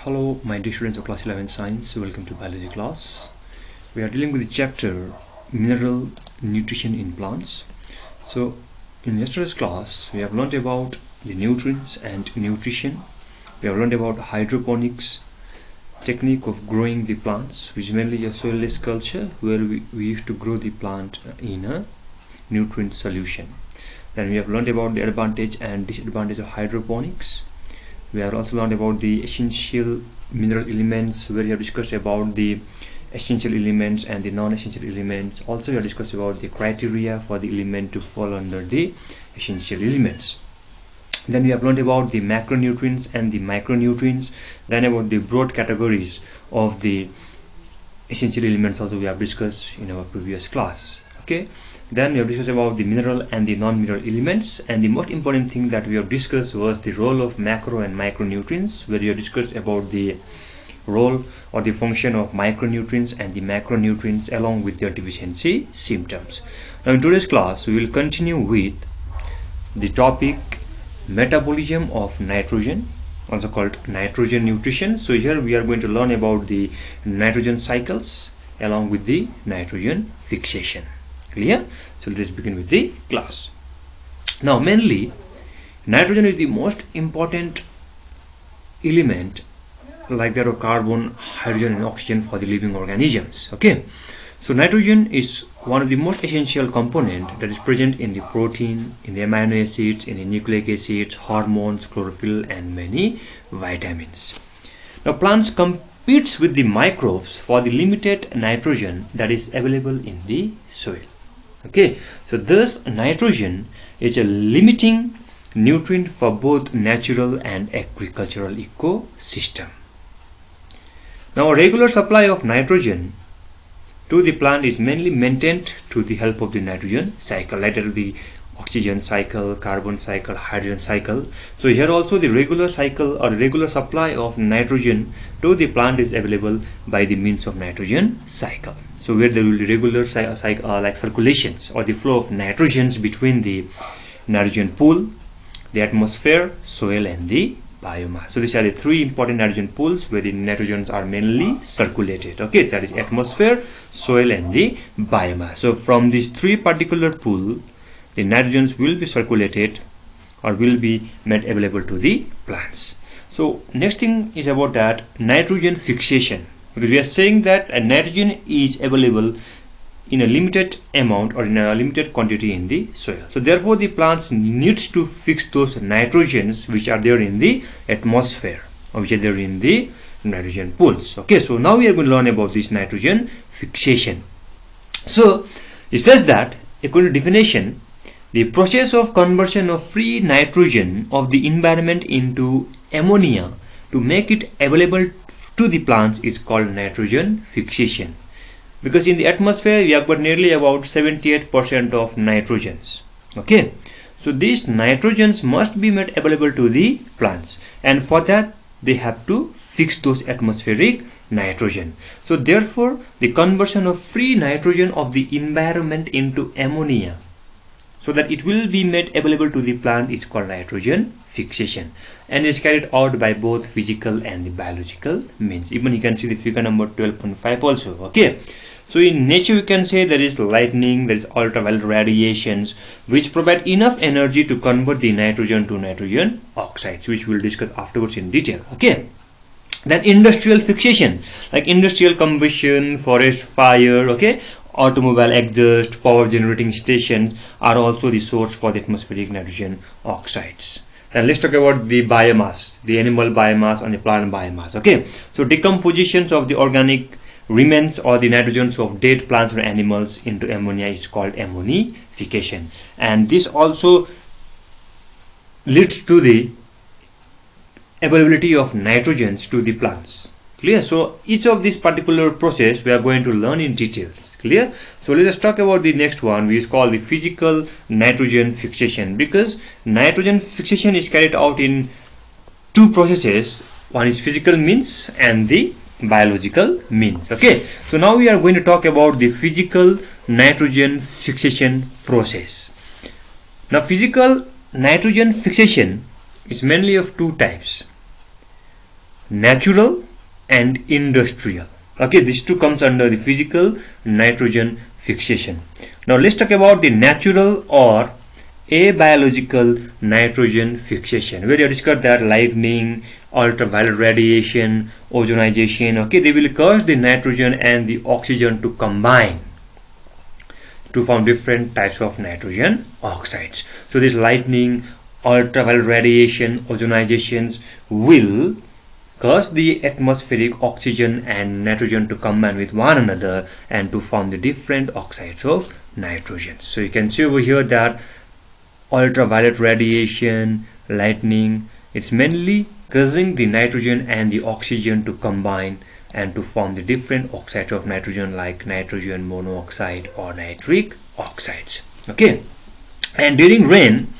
Hello, my dear students of class 11 science. Welcome to biology class. We are dealing with the chapter mineral nutrition in plants. So in yesterday's class we have learned about the nutrients and nutrition. We have learned about hydroponics technique of growing the plants, which is mainly a soilless culture where we used to grow the plant in a nutrient solution. Then we have learned about the advantage and disadvantage of hydroponics. We have also learned about the essential mineral elements, where we have discussed about the essential elements and the non-essential elements. Also we have discussed about the criteria for the element to fall under the essential elements. Then we have learned about the macronutrients and the micronutrients. Then about the broad categories of the essential elements also we have discussed in our previous class. Okay. Then we have discussed about the mineral and the non-mineral elements, and the most important thing that we have discussed was the role of macro and micronutrients, where we have discussed about the role or the function of micronutrients and the macronutrients along with their deficiency symptoms. Now in today's class we will continue with the topic metabolism of nitrogen, also called nitrogen nutrition. So here we are going to learn about the nitrogen cycles along with the nitrogen fixation. Clear? So let us begin with the class. Now mainly nitrogen is the most important element, like that of carbon, hydrogen and oxygen, for the living organisms. Okay, so nitrogen is one of the most essential component that is present in the protein, in the amino acids, in the nucleic acids, hormones, chlorophyll and many vitamins. Now plants competes with the microbes for the limited nitrogen that is available in the soil. Okay, so thus nitrogen is a limiting nutrient for both natural and agricultural ecosystem. Now a regular supply of nitrogen to the plant is mainly maintained through the help of the nitrogen cycle, later the oxygen cycle, carbon cycle, hydrogen cycle. So here also the regular cycle or regular supply of nitrogen to the plant is available by the means of nitrogen cycle. So where there will be regular like circulations or the flow of nitrogens between the nitrogen pool, the atmosphere, soil and the biomass. So these are the three important nitrogen pools where the nitrogens are mainly circulated. Okay, that is atmosphere, soil and the biomass. So from these three particular pools, the nitrogens will be circulated or will be made available to the plants. So next thing is about that nitrogen fixation, because we are saying that a nitrogen is available in a limited amount or in a limited quantity in the soil. So therefore the plants needs to fix those nitrogens which are there in the atmosphere or which are there in the nitrogen pools. Okay, so now we are going to learn about this nitrogen fixation. So it says that according to definition, the process of conversion of free nitrogen of the environment into ammonia to make it available to the plants is called nitrogen fixation. Because in the atmosphere we have got nearly about 78% of nitrogens. Okay, so these nitrogens must be made available to the plants, and for that they have to fix those atmospheric nitrogen. So therefore the conversion of free nitrogen of the environment into ammonia so that it will be made available to the plant is called nitrogen fixation, and is carried out by both physical and the biological means. Even you can see the figure number 12.5 also. Okay, so in nature we can say there is lightning, there is ultraviolet radiations which provide enough energy to convert the nitrogen to nitrogen oxides, which we will discuss afterwards in detail. Okay, then industrial fixation, like industrial combustion, forest fire, okay, automobile exhaust, power generating stations are also the source for the atmospheric nitrogen oxides. And let's talk about the biomass, the animal biomass and the plant biomass. Okay, so decompositions of the organic remains or the nitrogens of dead plants or animals into ammonia is called ammonification, and this also leads to the availability of nitrogens to the plants. Clear? So each of this particular process we are going to learn in details. Clear? So let us talk about the next one, which is called the physical nitrogen fixation, because nitrogen fixation is carried out in two processes. One is physical means and the biological means. Okay, so now we are going to talk about the physical nitrogen fixation process. Now physical nitrogen fixation is mainly of two types. natural and industrial. Okay, these two comes under the physical nitrogen fixation. Now let's talk about the natural or abiological nitrogen fixation, where you discuss that lightning, ultraviolet radiation, ozonization, okay, they will cause the nitrogen and the oxygen to combine to form different types of nitrogen oxides. So this lightning, ultraviolet radiation, ozonizations will cause the atmospheric oxygen and nitrogen to combine with one another and to form the different oxides of nitrogen. So you can see over here that ultraviolet radiation, lightning, it's mainly causing the nitrogen and the oxygen to combine and to form the different oxides of nitrogen like nitrogen monoxide or nitric oxides. Okay, and during rain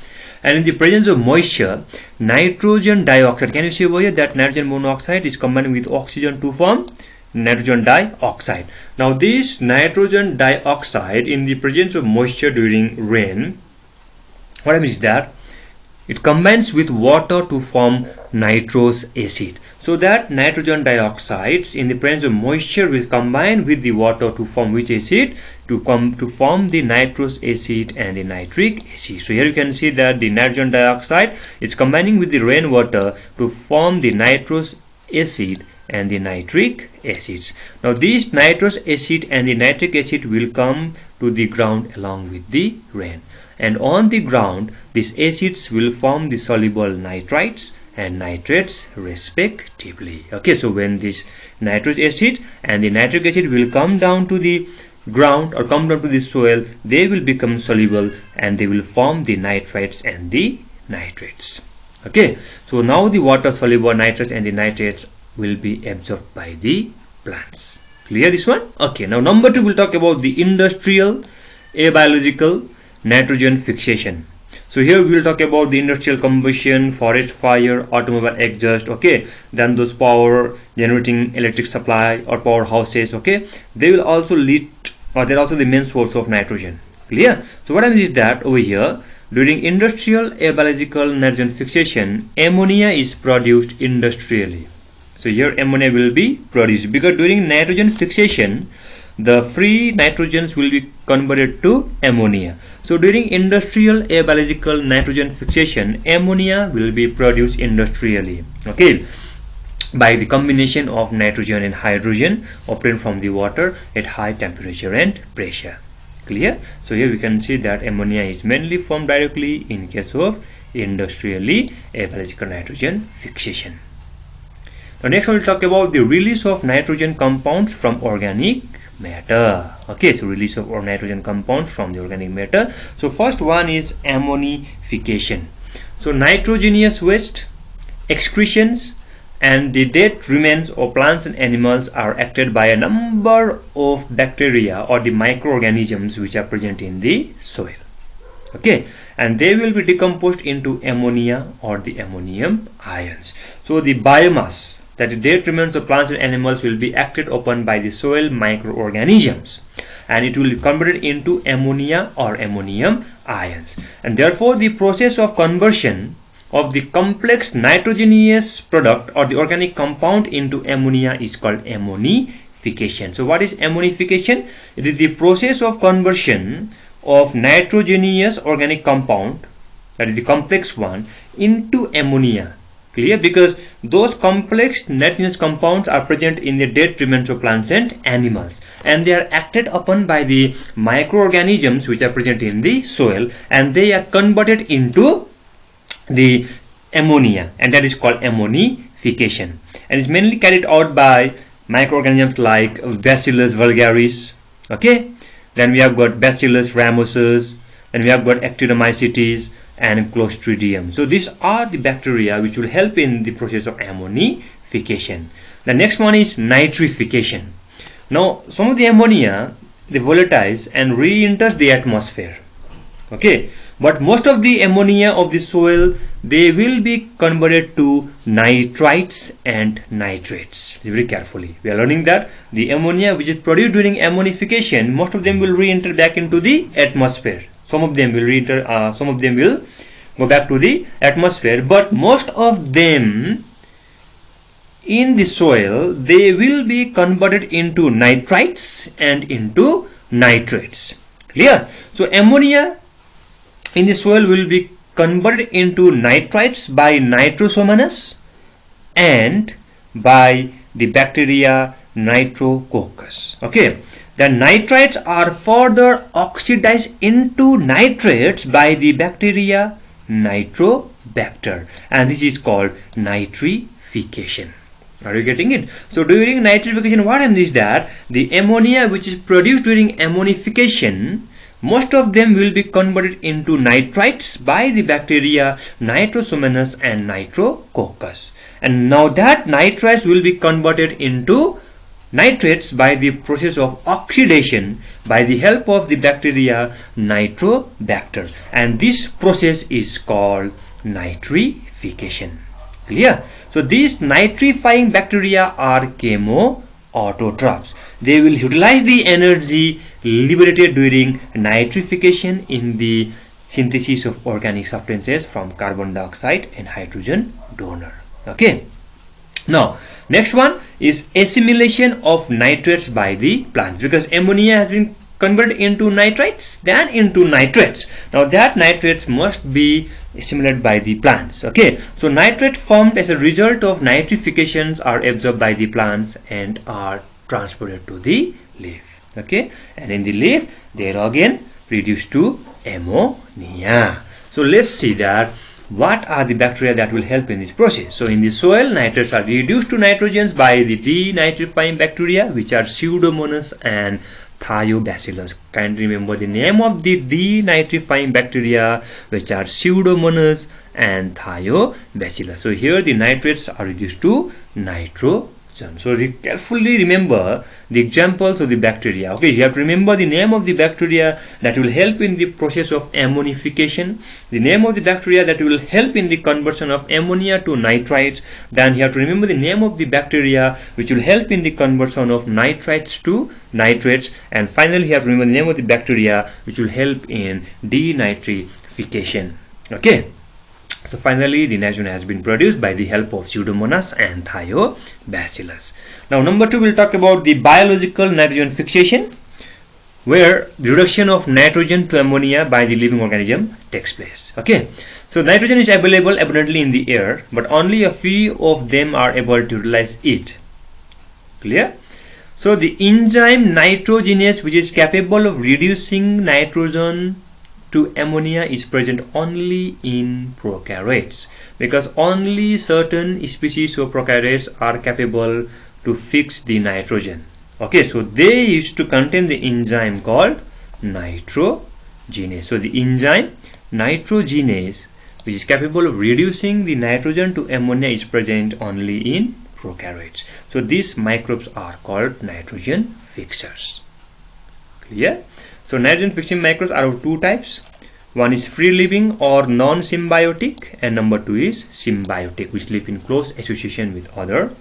and in the presence of moisture, nitrogen dioxide, can you see over here that nitrogen monoxide is combining with oxygen to form nitrogen dioxide. Now this nitrogen dioxide in the presence of moisture during rain, what happens is that it combines with water to form nitrous acid. So that nitrogen dioxides in the presence of moisture will combine with the water to form which acid? To form the nitrous acid and the nitric acid. So here you can see that the nitrogen dioxide is combining with the rainwater to form the nitrous acid and the nitric acids. Now this nitrous acid and the nitric acid will come to the ground along with the rain, and on the ground these acids will form the soluble nitrites and nitrates respectively. Okay, so when this nitrous acid and the nitric acid will come down to the ground or come down to the soil, they will become soluble and they will form the nitrites and the nitrates. Okay, so now the water soluble nitrates and the nitrates will be absorbed by the plants. Clear this one? Okay, now number 2 we'll talk about the industrial abiological nitrogen fixation. So here we will talk about the industrial combustion, forest fire, automobile exhaust, okay, then those power generating electric supply or powerhouses, okay, they will also lead, or they're also the main source of nitrogen. Clear? So what I mean is that over here during industrial abiological nitrogen fixation, ammonia is produced industrially. So here ammonia will be produced because during nitrogen fixation the free nitrogens will be converted to ammonia. So during industrial abiological nitrogen fixation, ammonia will be produced industrially, okay, by the combination of nitrogen and hydrogen obtained from the water at high temperature and pressure. Clear? So here we can see that ammonia is mainly formed directly in case of industrially abiological nitrogen fixation. Now next we'll talk about the release of nitrogen compounds from organic matter. Okay, so release of nitrogen compounds from the organic matter. So first one is ammonification. So nitrogenous waste, excretions and the dead remains of plants and animals are acted by a number of bacteria or the microorganisms which are present in the soil. Okay, and they will be decomposed into ammonia or the ammonium ions. So the biomass, that the dead remains of plants and animals, will be acted upon by the soil microorganisms and it will be converted into ammonia or ammonium ions, and therefore the process of conversion of the complex nitrogenous product or the organic compound into ammonia is called ammonification. So what is ammonification? It is the process of conversion of nitrogenous organic compound, that is the complex one, into ammonia. Clear? Because those complex nitrogenous compounds are present in the dead remains of plants and animals, and they are acted upon by the microorganisms which are present in the soil, and they are converted into the ammonia, and that is called ammonification, and it's mainly carried out by microorganisms like Bacillus vulgaris. Okay, then we have got Bacillus ramosus, then we have got Actinomycetes and Clostridium. So these are the bacteria which will help in the process of ammonification. The next one is nitrification. Now some of the ammonia, they volatilize and re-enters the atmosphere. Okay, but most of the ammonia of the soil, they will be converted to nitrites and nitrates. Very carefully, we are learning that the ammonia which is produced during ammonification, most of them will re-enter back into the atmosphere. Some of them will re-enter, some of them will go back to the atmosphere, but most of them in the soil, they will be converted into nitrites and into nitrates. Clear? So ammonia in the soil will be converted into nitrites by nitrosomonas and by the bacteria Nitrococcus. Okay, the nitrites are further oxidized into nitrates by the bacteria Nitrobacter, and this is called nitrification. Are you getting it? So during nitrification, what happens is that the ammonia which is produced during ammonification, most of them will be converted into nitrites by the bacteria Nitrosomonas and Nitrococcus. And now that nitrites will be converted into nitrates by the process of oxidation by the help of the bacteria Nitrobacter. And this process is called nitrification. Clear? So these nitrifying bacteria are chemoautotrophs. They will utilize the energy liberated during nitrification in the synthesis of organic substances from carbon dioxide and hydrogen donor. Okay. Now, next one is assimilation of nitrates by the plants, because ammonia has been converted into nitrites, then into nitrates. Now that nitrates must be assimilated by the plants. Okay, so nitrate formed as a result of nitrifications are absorbed by the plants and are transported to the leaf. Okay, and in the leaf they are again reduced to ammonia. So let's see that what are the bacteria that will help in this process. So in the soil, nitrates are reduced to nitrogens by the denitrifying bacteria, which are Pseudomonas and Thiobacillus. Kindly remember the name of the denitrifying bacteria, which are Pseudomonas and Thiobacillus. So here the nitrates are reduced to nitrogen. So carefully remember the examples of the bacteria. Okay, you have to remember the name of the bacteria that will help in the process of ammonification, the name of the bacteria that will help in the conversion of ammonia to nitrites. Then you have to remember the name of the bacteria which will help in the conversion of nitrites to nitrates, and finally you have to remember the name of the bacteria which will help in denitrification. Okay. So finally, the nitrogen has been produced by the help of Pseudomonas and Thiobacillus. Now, number 2, we'll talk about the biological nitrogen fixation, where the reduction of nitrogen to ammonia by the living organism takes place. Okay, so nitrogen is available abundantly in the air, but only a few of them are able to utilize it. Clear? So the enzyme nitrogenase, which is capable of reducing nitrogen to ammonia, is present only in prokaryotes, because only certain species of prokaryotes are capable to fix the nitrogen. Okay, so they used to contain the enzyme called nitrogenase. So the enzyme nitrogenase, which is capable of reducing the nitrogen to ammonia, is present only in prokaryotes. So these microbes are called nitrogen fixers. Clear? So nitrogen fixing microbes are of two types. One is free living or non-symbiotic, and number 2 is symbiotic, which live in close association with other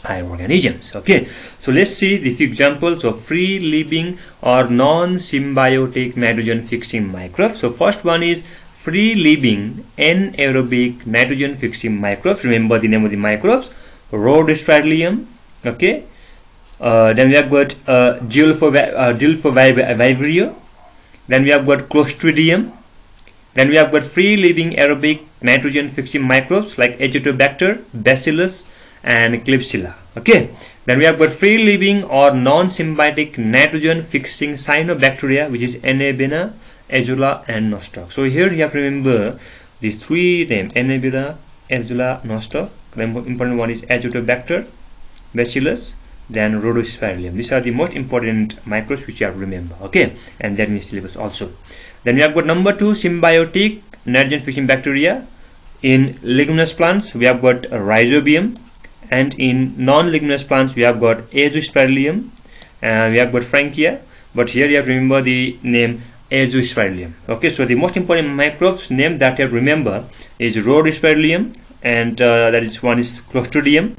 higher organisms. Okay, so let's see the few examples of free living or non-symbiotic nitrogen fixing microbes. So first one is free living anaerobic nitrogen fixing microbes. Remember the name of the microbes: Rhodospiralium. Okay, then we have got Dilphovivrio. Then we have got Clostridium. Then we have got free living aerobic nitrogen fixing microbes like Azotobacter, Bacillus, and Klebsiella. Okay. Then we have got free living or non-symbiotic nitrogen fixing cyanobacteria, which is Anabaena, Azula, and Nostoc. So here you have to remember these three names: Anabaena, Azula, Nostoc. The important one is Azotobacter, Bacillus, then Rhodospiralium. These are the most important microbes which you have to remember. Okay, and that means syllabus also. Then we have got number 2, symbiotic nitrogen fixing bacteria. In leguminous plants we have got Rhizobium, and in non-leguminous plants we have got Azospiralium, and we have got Frankia, but here you have to remember the name Azospiralium. Okay, so the most important microbes name that you have to remember is Rhodospiralium, and that is one is Clostridium,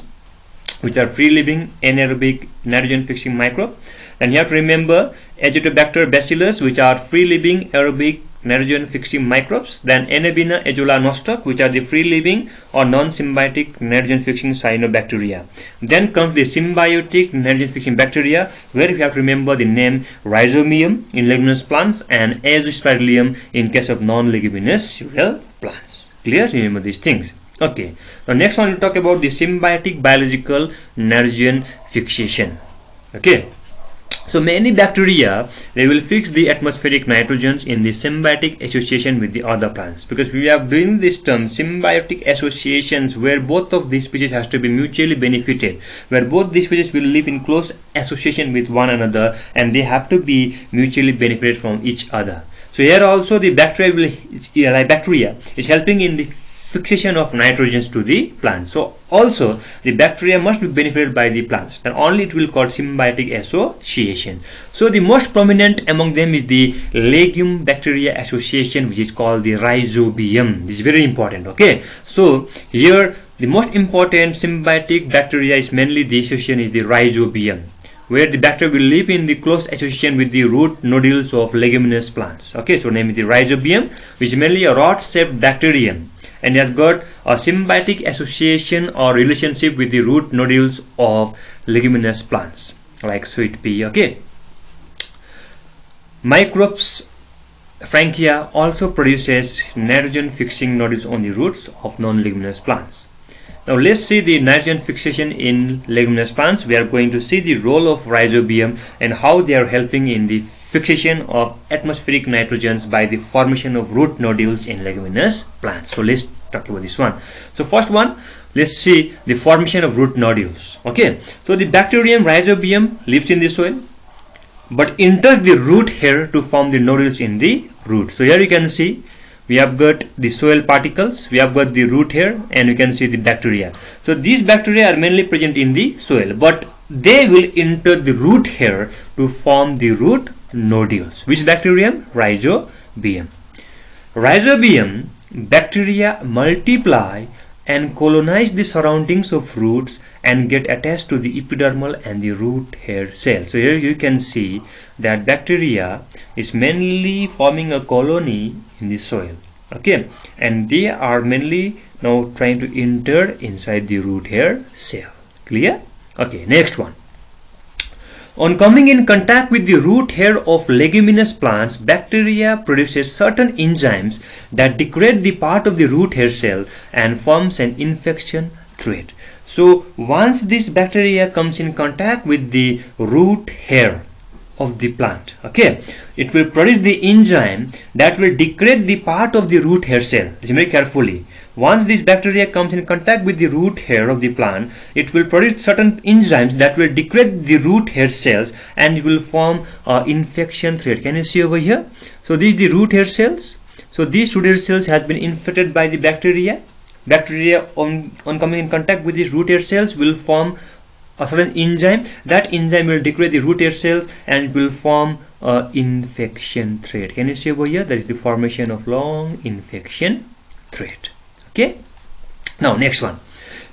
which are free living anaerobic nitrogen fixing microbe. Then you have to remember Azotobacter, Bacillus, which are free living aerobic nitrogen fixing microbes, then Anabaena, Azolla, Nostoc, which are the free living or non-symbiotic nitrogen fixing cyanobacteria. Then comes the symbiotic nitrogen fixing bacteria, where we have to remember the name Rhizobium in leguminous plants and Azospirillum in case of non-leguminous cereal plants. Clear? Remember these things. Okay. Now next one, we'll talk about the symbiotic biological nitrogen fixation. Okay. So many bacteria, they will fix the atmospheric nitrogens in the symbiotic association with the other plants, because we have doing this term symbiotic associations, where both of these species has to be mutually benefited, where both these species will live in close association with one another and they have to be mutually benefited from each other. So here also the bacteria is helping in the fixation of nitrogens to the plants. So also the bacteria must be benefited by the plants, then only it will call symbiotic association. So the most prominent among them is the legume bacteria association, which is called the Rhizobium. This is very important. Okay, so here the most important symbiotic bacteria is mainly the association is the Rhizobium, where the bacteria will live in the close association with the root nodules of leguminous plants. Okay, so name is the Rhizobium, which is mainly a rod-shaped bacterium, and it has got a symbiotic association or relationship with the root nodules of leguminous plants like sweet pea. Okay, microbes Frankia also produces nitrogen fixing nodules on the roots of non-leguminous plants. Now let's see the nitrogen fixation in leguminous plants. We are going to see the role of Rhizobium and how they are helping in the fixation of atmospheric nitrogens by the formation of root nodules in leguminous plants. So let's talk about this one. So first one, let's see the formation of root nodules. Okay, so the bacterium Rhizobium lives in the soil but enters the root hair to form the nodules in the root. So here you can see we have got the soil particles, we have got the root hair, and you can see the bacteria. So these bacteria are mainly present in the soil, but they will enter the root hair to form the root nodules. Which bacterium? Rhizobium. Rhizobium bacteria multiply and colonize the surroundings of roots and get attached to the epidermal and the root hair cell. So here you can see that bacteria is mainly forming a colony in the soil. Okay, and they are mainly now trying to enter inside the root hair cell. Clear? Okay, next one. On coming in contact with the root hair of leguminous plants, bacteria produces certain enzymes that degrade the part of the root hair cell and forms an infection thread. So once this bacteria comes in contact with the root hair of the plant, okay, it will produce the enzyme that will degrade the part of the root hair cell. Listen very carefully. Once this bacteria comes in contact with the root hair of the plant, it will produce certain enzymes that will degrade the root hair cells and it will form an infection thread. Can you see over here? So these are the root hair cells. So these root hair cells have been infected by the bacteria. Bacteria on coming in contact with these root hair cells will form a certain enzyme. That enzyme will degrade the root hair cells and it will form an infection thread. Can you see over here? That is the formation of long infection thread. Okay, now next one.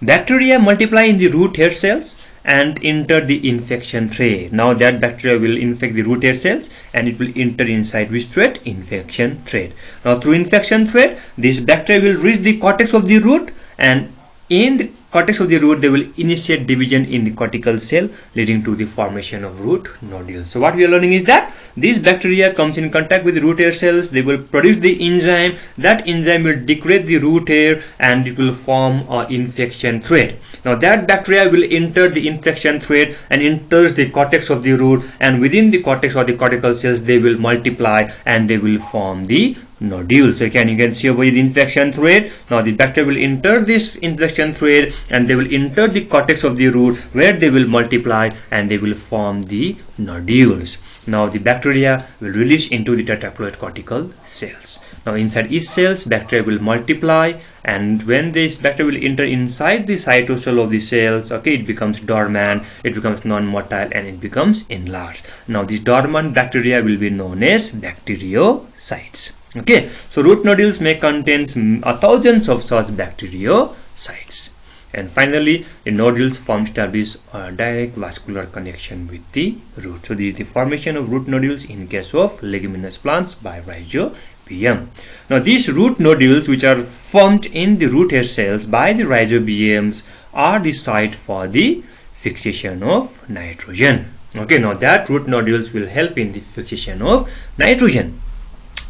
Bacteria multiply in the root hair cells and enter the infection thread. Now that bacteria will infect the root hair cells and it will enter inside which thread? Infection thread. Now through infection thread, this bacteria will reach the cortex of the root, and in the cortex of the root they will initiate division in the cortical cell, leading to the formation of root nodules. So what we are learning is that this bacteria comes in contact with the root hair cells, they will produce the enzyme, that enzyme will degrade the root hair and it will form an infection thread. Now that bacteria will enter the infection thread and enters the cortex of the root, and within the cortex or the cortical cells they will multiply and they will form the nodule. So you can see over the infection thread. Now the bacteria will enter this infection thread and they will enter the cortex of the root, where they will multiply and they will form the nodules. Now the bacteria will release into the tetraploid cortical cells. Now inside each cells bacteria will multiply, and when this bacteria will enter inside the cytosol of the cells, okay, it becomes dormant, it becomes non-motile, and it becomes enlarged. Now these dormant bacteria will be known as bacteriocytes. Okay, so root nodules may contain thousands of such bacteriocytes. And finally, the nodules establish a direct vascular connection with the root. So this is the formation of root nodules in case of leguminous plants by Rhizobium. rhizobium. Now these root nodules, which are formed in the root hair cells by the rhizobiums, are the site for the fixation of nitrogen. Okay, now that root nodules will help in the fixation of nitrogen.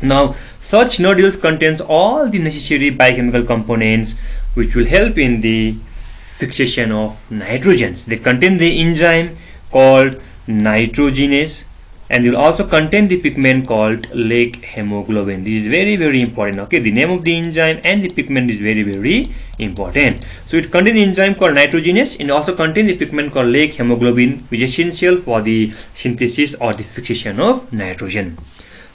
Now such nodules contains all the necessary biochemical components which will help in the fixation of nitrogens. They contain the enzyme called nitrogenase, and they will also contain the pigment called lake hemoglobin. This is very important. Okay, the name of the enzyme and the pigment is very important. So it contains the enzyme called nitrogenase and also contains the pigment called lake hemoglobin, which is essential for the synthesis or the fixation of nitrogen.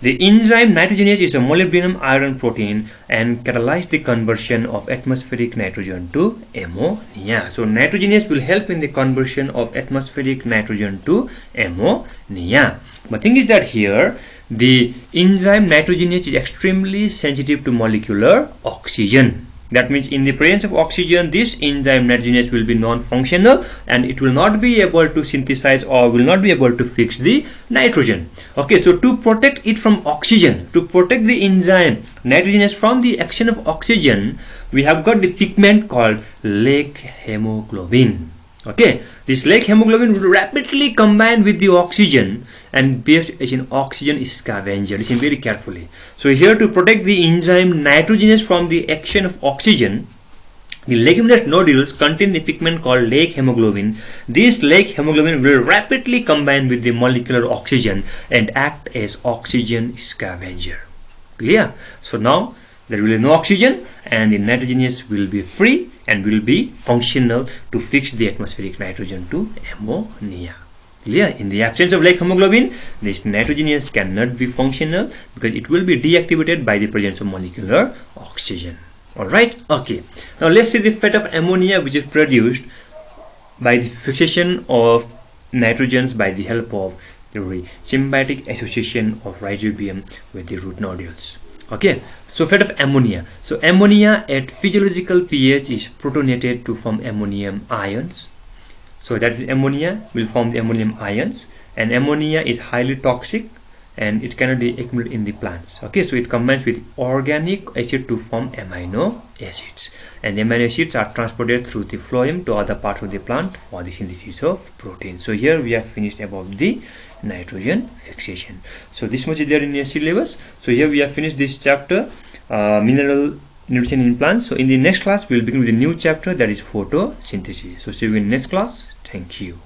The enzyme nitrogenase is a molybdenum iron protein and catalyzes the conversion of atmospheric nitrogen to ammonia. So nitrogenase will help in the conversion of atmospheric nitrogen to ammonia. But thing is that here the enzyme nitrogenase is extremely sensitive to molecular oxygen. That means in the presence of oxygen, this enzyme nitrogenase will be non-functional and it will not be able to synthesize or will not be able to fix the nitrogen. Okay, so to protect it from oxygen, to protect the enzyme nitrogenase from the action of oxygen, we have got the pigment called lake hemoglobin. Okay, this lake hemoglobin will rapidly combine with the oxygen and be an oxygen scavenger. Listen very carefully. So here, to protect the enzyme nitrogenase from the action of oxygen, the leguminous nodules contain the pigment called lake hemoglobin. This lake hemoglobin will rapidly combine with the molecular oxygen and act as oxygen scavenger. Clear? So now there will be no oxygen and the nitrogenase will be free and will be functional to fix the atmospheric nitrogen to ammonia. Clear? In the absence of lake hemoglobin, this nitrogenase cannot be functional because it will be deactivated by the presence of molecular oxygen. Alright, okay. Now let's see the fate of ammonia, which is produced by the fixation of nitrogens by the help of the symbiotic association of rhizobium with the root nodules. Okay, so fate of ammonia. So ammonia at physiological pH is protonated to form ammonium ions. So that ammonia will form the ammonium ions, and ammonia is highly toxic and it cannot be accumulated in the plants. Okay, so it combines with organic acid to form amino acids, and amino acids are transported through the phloem to other parts of the plant for the synthesis of protein. So here we have finished about the nitrogen fixation. So this much is there in your syllabus. So here we have finished this chapter, mineral nutrition in plants. So in the next class we will begin with a new chapter, that is photosynthesis. So see you in the next class. Thank you.